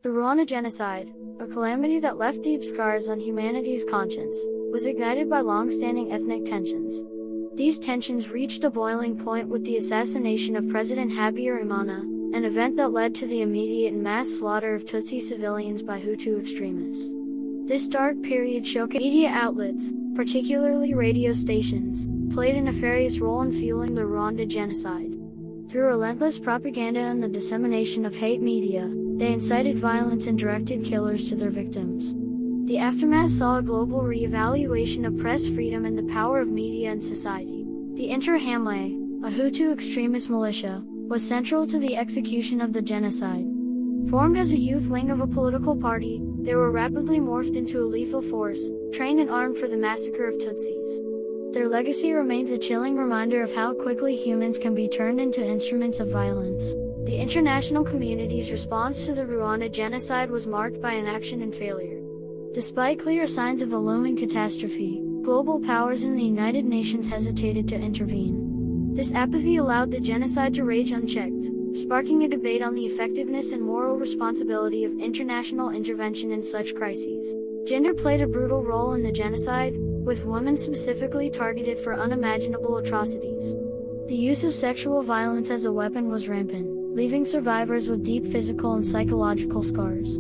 The Rwanda genocide, a calamity that left deep scars on humanity's conscience, was ignited by long-standing ethnic tensions. These tensions reached a boiling point with the assassination of President Habyarimana, an event that led to the immediate and mass slaughter of Tutsi civilians by Hutu extremists. This dark period showcased media outlets, particularly radio stations, played a nefarious role in fueling the Rwanda genocide. Through relentless propaganda and the dissemination of hate media, they incited violence and directed killers to their victims. The aftermath saw a global re-evaluation of press freedom and the power of media in society. The Interahamwe, a Hutu extremist militia, was central to the execution of the genocide. Formed as a youth wing of a political party, they were rapidly morphed into a lethal force, trained and armed for the massacre of Tutsis. Their legacy remains a chilling reminder of how quickly humans can be turned into instruments of violence. The international community's response to the Rwanda genocide was marked by inaction and failure. Despite clear signs of a looming catastrophe, global powers and the United Nations hesitated to intervene. This apathy allowed the genocide to rage unchecked, sparking a debate on the effectiveness and moral responsibility of international intervention in such crises. Gender played a brutal role in the genocide, with women specifically targeted for unimaginable atrocities. The use of sexual violence as a weapon was rampant, leaving survivors with deep physical and psychological scars.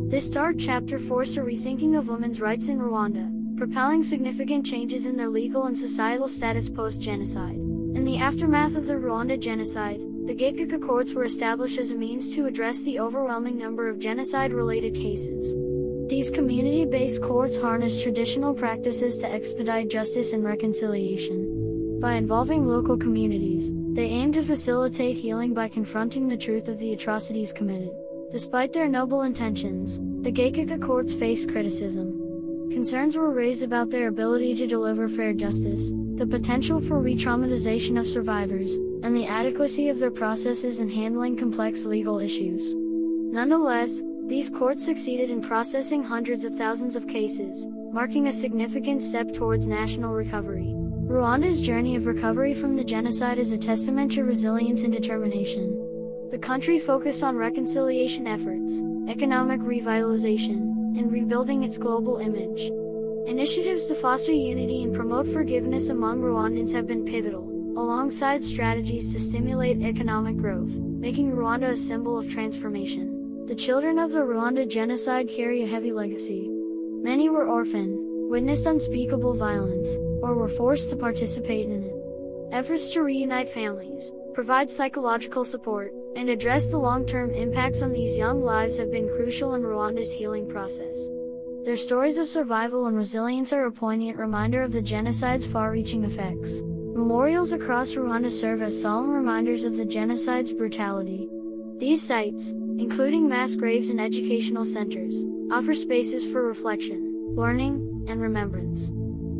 This dark chapter forced a rethinking of women's rights in Rwanda, propelling significant changes in their legal and societal status post-genocide. In the aftermath of the Rwanda genocide, the Gacaca courts were established as a means to address the overwhelming number of genocide-related cases. These community-based courts harnessed traditional practices to expedite justice and reconciliation. By involving local communities, they aimed to facilitate healing by confronting the truth of the atrocities committed. Despite their noble intentions, the Gacaca courts faced criticism. Concerns were raised about their ability to deliver fair justice, the potential for re-traumatization of survivors, and the adequacy of their processes in handling complex legal issues. Nonetheless, these courts succeeded in processing hundreds of thousands of cases, marking a significant step towards national recovery. Rwanda's journey of recovery from the genocide is a testament to resilience and determination. The country focused on reconciliation efforts, economic revitalization, and rebuilding its global image. Initiatives to foster unity and promote forgiveness among Rwandans have been pivotal, alongside strategies to stimulate economic growth, making Rwanda a symbol of transformation. The children of the Rwanda genocide carry a heavy legacy. Many were orphaned, witnessed unspeakable violence, or were forced to participate in it. Efforts to reunite families, provide psychological support, and address the long-term impacts on these young lives have been crucial in Rwanda's healing process. Their stories of survival and resilience are a poignant reminder of the genocide's far-reaching effects. Memorials across Rwanda serve as solemn reminders of the genocide's brutality. These sites, including mass graves and educational centers, offer spaces for reflection, learning, and remembrance.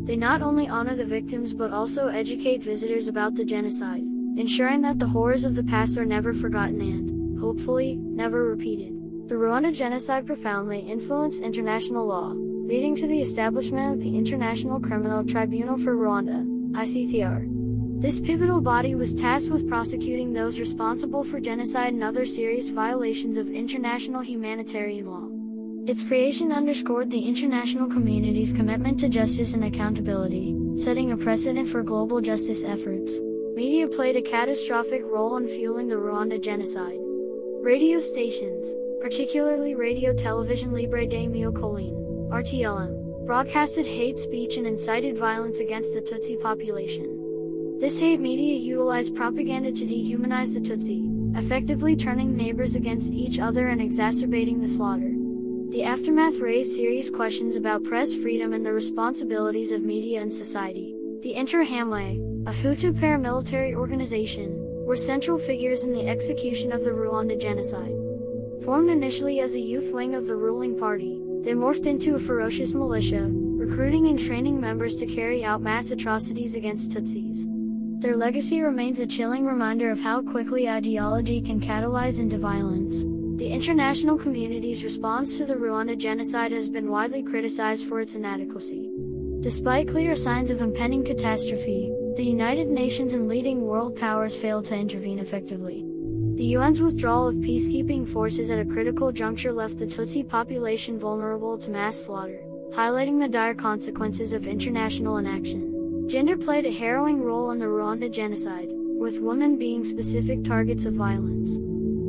They not only honor the victims but also educate visitors about the genocide, ensuring that the horrors of the past are never forgotten and, hopefully, never repeated. The Rwanda genocide profoundly influenced international law, leading to the establishment of the International Criminal Tribunal for Rwanda, ICTR. This pivotal body was tasked with prosecuting those responsible for genocide and other serious violations of international humanitarian law. Its creation underscored the international community's commitment to justice and accountability, setting a precedent for global justice efforts. Media played a catastrophic role in fueling the Rwanda genocide. Radio stations, particularly Radio Television Libre des Miocolines, RTLM, broadcasted hate speech and incited violence against the Tutsi population. This hate media utilized propaganda to dehumanize the Tutsi, effectively turning neighbors against each other and exacerbating the slaughter. The aftermath raised serious questions about press freedom and the responsibilities of media in society. The Interahamwe, a Hutu paramilitary organization, were central figures in the execution of the Rwanda genocide. Formed initially as a youth wing of the ruling party, they morphed into a ferocious militia, recruiting and training members to carry out mass atrocities against Tutsis. Their legacy remains a chilling reminder of how quickly ideology can catalyze into violence. The international community's response to the Rwanda genocide has been widely criticized for its inadequacy. Despite clear signs of impending catastrophe, the United Nations and leading world powers failed to intervene effectively. The UN's withdrawal of peacekeeping forces at a critical juncture left the Tutsi population vulnerable to mass slaughter, highlighting the dire consequences of international inaction. Gender played a harrowing role in the Rwanda genocide, with women being specific targets of violence.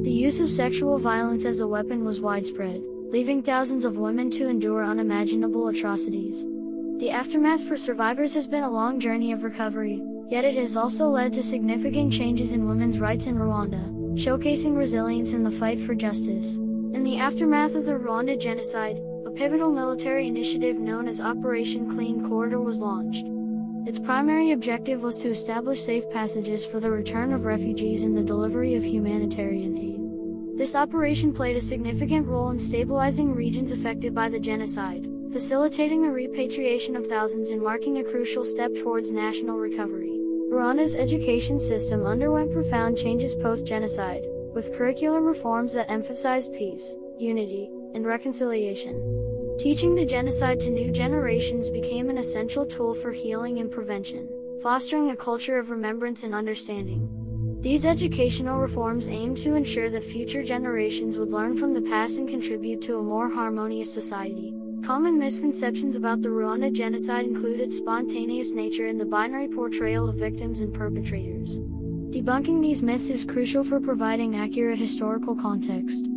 The use of sexual violence as a weapon was widespread, leaving thousands of women to endure unimaginable atrocities. The aftermath for survivors has been a long journey of recovery, yet it has also led to significant changes in women's rights in Rwanda, showcasing resilience in the fight for justice. In the aftermath of the Rwanda genocide, a pivotal military initiative known as Operation Clean Corridor was launched. Its primary objective was to establish safe passages for the return of refugees and the delivery of humanitarian aid. This operation played a significant role in stabilizing regions affected by the genocide, facilitating the repatriation of thousands and marking a crucial step towards national recovery. Rwanda's education system underwent profound changes post-genocide, with curriculum reforms that emphasized peace, unity, and reconciliation. Teaching the genocide to new generations became an essential tool for healing and prevention, fostering a culture of remembrance and understanding. These educational reforms aimed to ensure that future generations would learn from the past and contribute to a more harmonious society. Common misconceptions about the Rwanda genocide include its spontaneous nature and the binary portrayal of victims and perpetrators. Debunking these myths is crucial for providing accurate historical context.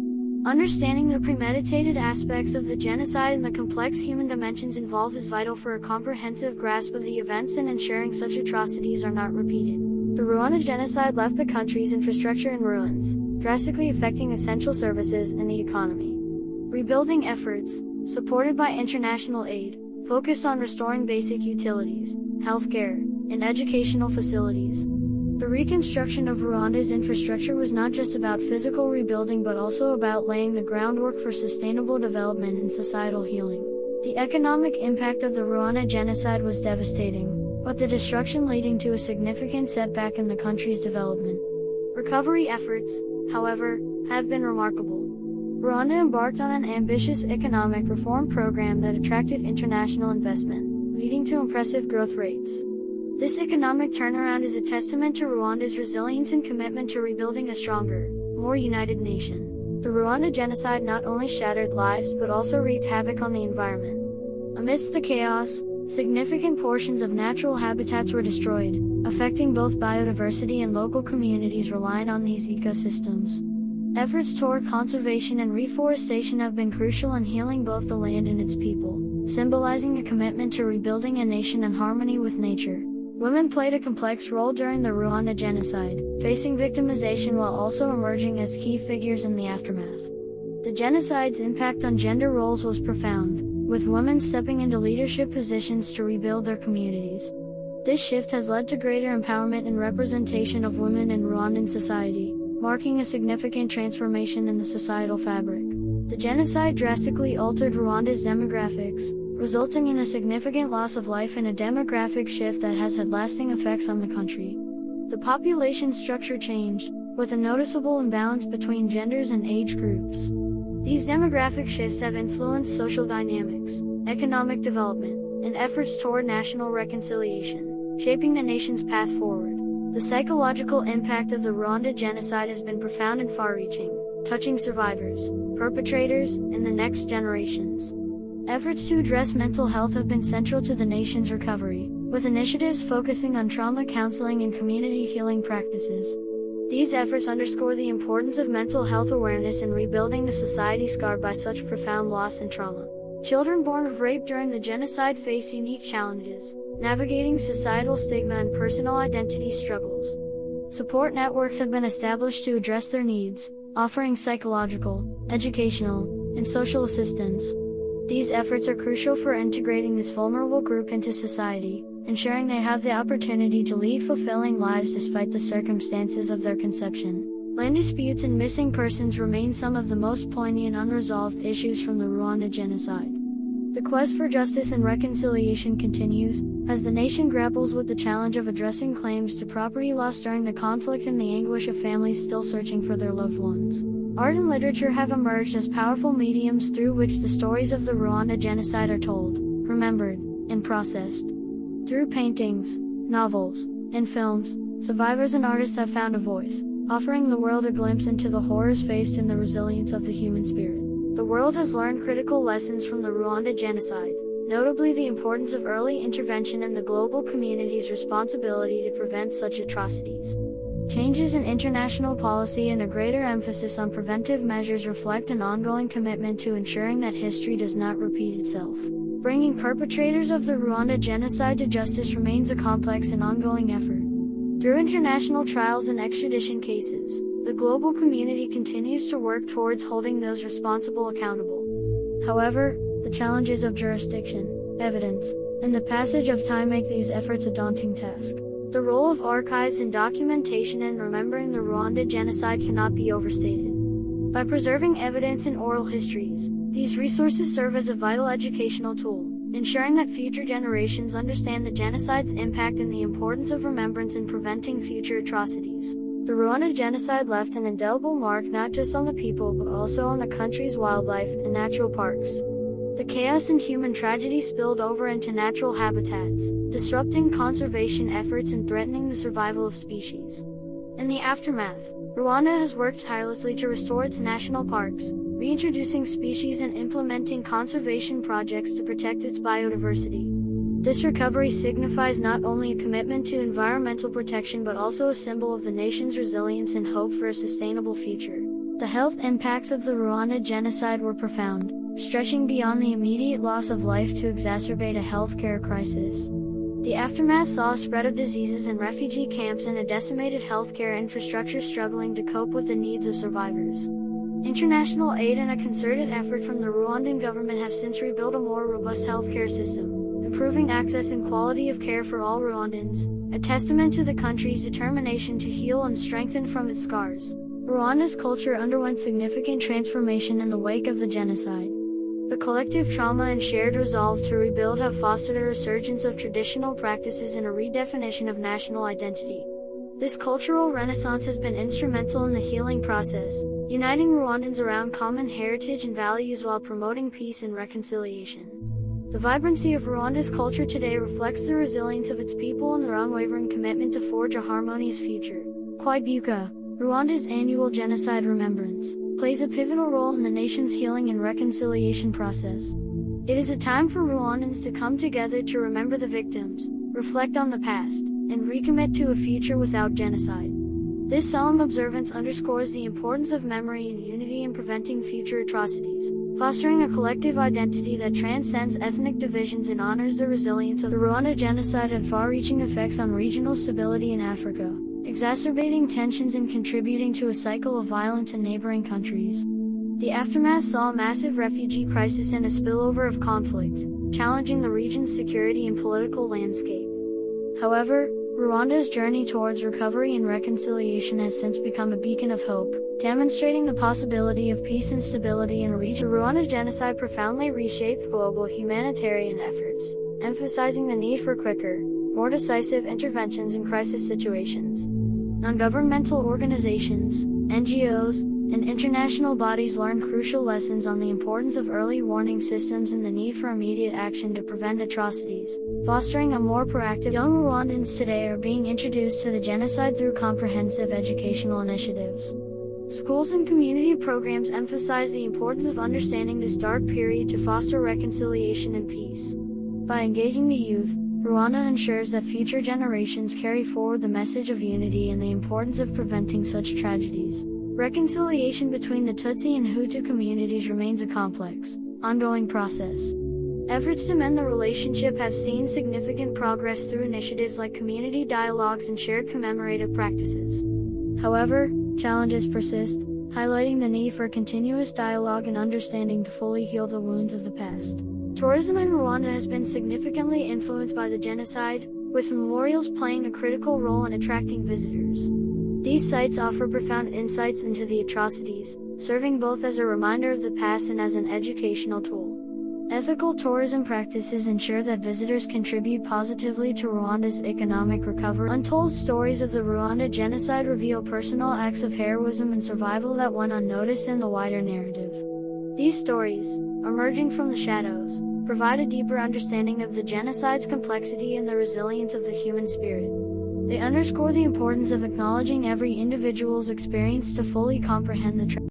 Understanding the premeditated aspects of the genocide and the complex human dimensions involved is vital for a comprehensive grasp of the events and ensuring such atrocities are not repeated. The Rwanda genocide left the country's infrastructure in ruins, drastically affecting essential services and the economy. Rebuilding efforts, supported by international aid, focused on restoring basic utilities, healthcare, and educational facilities. The reconstruction of Rwanda's infrastructure was not just about physical rebuilding but also about laying the groundwork for sustainable development and societal healing. The economic impact of the Rwanda genocide was devastating, with the destruction leading to a significant setback in the country's development. Recovery efforts, however, have been remarkable. Rwanda embarked on an ambitious economic reform program that attracted international investment, leading to impressive growth rates. This economic turnaround is a testament to Rwanda's resilience and commitment to rebuilding a stronger, more united nation. The Rwanda genocide not only shattered lives but also wreaked havoc on the environment. Amidst the chaos, significant portions of natural habitats were destroyed, affecting both biodiversity and local communities reliant on these ecosystems. Efforts toward conservation and reforestation have been crucial in healing both the land and its people, symbolizing a commitment to rebuilding a nation in harmony with nature. Women played a complex role during the Rwanda genocide, facing victimization while also emerging as key figures in the aftermath. The genocide's impact on gender roles was profound, with women stepping into leadership positions to rebuild their communities. This shift has led to greater empowerment and representation of women in Rwandan society, marking a significant transformation in the societal fabric. The genocide drastically altered Rwanda's demographics, resulting in a significant loss of life and a demographic shift that has had lasting effects on the country. The population structure changed, with a noticeable imbalance between genders and age groups. These demographic shifts have influenced social dynamics, economic development, and efforts toward national reconciliation, shaping the nation's path forward. The psychological impact of the Rwanda genocide has been profound and far-reaching, touching survivors, perpetrators, and the next generations. Efforts to address mental health have been central to the nation's recovery, with initiatives focusing on trauma counseling and community healing practices. These efforts underscore the importance of mental health awareness in rebuilding a society scarred by such profound loss and trauma. Children born of rape during the genocide face unique challenges, navigating societal stigma and personal identity struggles. Support networks have been established to address their needs, offering psychological, educational, and social assistance. These efforts are crucial for integrating this vulnerable group into society, ensuring they have the opportunity to lead fulfilling lives despite the circumstances of their conception. Land disputes and missing persons remain some of the most poignant unresolved issues from the Rwanda genocide. The quest for justice and reconciliation continues, as the nation grapples with the challenge of addressing claims to property loss during the conflict and the anguish of families still searching for their loved ones. Art and literature have emerged as powerful mediums through which the stories of the Rwanda genocide are told, remembered, and processed. Through paintings, novels, and films, survivors and artists have found a voice, offering the world a glimpse into the horrors faced and the resilience of the human spirit. The world has learned critical lessons from the Rwanda genocide, notably the importance of early intervention and the global community's responsibility to prevent such atrocities. Changes in international policy and a greater emphasis on preventive measures reflect an ongoing commitment to ensuring that history does not repeat itself. Bringing perpetrators of the Rwanda genocide to justice remains a complex and ongoing effort. Through international trials and extradition cases, the global community continues to work towards holding those responsible accountable. However, the challenges of jurisdiction, evidence, and the passage of time make these efforts a daunting task. The role of archives and documentation in remembering the Rwanda genocide cannot be overstated. By preserving evidence and oral histories, these resources serve as a vital educational tool, ensuring that future generations understand the genocide's impact and the importance of remembrance in preventing future atrocities. The Rwanda genocide left an indelible mark not just on the people but also on the country's wildlife and natural parks. The chaos and human tragedy spilled over into natural habitats, disrupting conservation efforts and threatening the survival of species. In the aftermath, Rwanda has worked tirelessly to restore its national parks, reintroducing species and implementing conservation projects to protect its biodiversity. This recovery signifies not only a commitment to environmental protection but also a symbol of the nation's resilience and hope for a sustainable future. The health impacts of the Rwanda genocide were profound, stretching beyond the immediate loss of life to exacerbate a healthcare crisis. The aftermath saw a spread of diseases in refugee camps and a decimated healthcare infrastructure struggling to cope with the needs of survivors. International aid and a concerted effort from the Rwandan government have since rebuilt a more robust healthcare system, improving access and quality of care for all Rwandans, a testament to the country's determination to heal and strengthen from its scars. Rwanda's culture underwent significant transformation in the wake of the genocide. The collective trauma and shared resolve to rebuild have fostered a resurgence of traditional practices and a redefinition of national identity. This cultural renaissance has been instrumental in the healing process, uniting Rwandans around common heritage and values while promoting peace and reconciliation. The vibrancy of Rwanda's culture today reflects the resilience of its people and their unwavering commitment to forge a harmonious future. Kwibuka, Rwanda's annual genocide remembrance, plays a pivotal role in the nation's healing and reconciliation process. It is a time for Rwandans to come together to remember the victims, reflect on the past, and recommit to a future without genocide. This solemn observance underscores the importance of memory and unity in preventing future atrocities, fostering a collective identity that transcends ethnic divisions and honors the resilience of the Rwanda genocide. Had far-reaching effects on regional stability in Africa, exacerbating tensions and contributing to a cycle of violence in neighboring countries. The aftermath saw a massive refugee crisis and a spillover of conflict, challenging the region's security and political landscape. However, Rwanda's journey towards recovery and reconciliation has since become a beacon of hope, demonstrating the possibility of peace and stability in a region. The Rwanda genocide profoundly reshaped global humanitarian efforts, emphasizing the need for quicker, more decisive interventions in crisis situations. Non-governmental organizations, NGOs, and international bodies learned crucial lessons on the importance of early warning systems and the need for immediate action to prevent atrocities, fostering a more proactive. Young Rwandans today are being introduced to the genocide through comprehensive educational initiatives. Schools and community programs emphasize the importance of understanding this dark period to foster reconciliation and peace. By engaging the youth, Rwanda ensures that future generations carry forward the message of unity and the importance of preventing such tragedies. Reconciliation between the Tutsi and Hutu communities remains a complex, ongoing process. Efforts to mend the relationship have seen significant progress through initiatives like community dialogues and shared commemorative practices. However, challenges persist, highlighting the need for continuous dialogue and understanding to fully heal the wounds of the past. Tourism in Rwanda has been significantly influenced by the genocide, with memorials playing a critical role in attracting visitors. These sites offer profound insights into the atrocities, serving both as a reminder of the past and as an educational tool. Ethical tourism practices ensure that visitors contribute positively to Rwanda's economic recovery. Untold stories of the Rwanda genocide reveal personal acts of heroism and survival that went unnoticed in the wider narrative. These stories, emerging from the shadows, provide a deeper understanding of the genocide's complexity and the resilience of the human spirit. They underscore the importance of acknowledging every individual's experience to fully comprehend the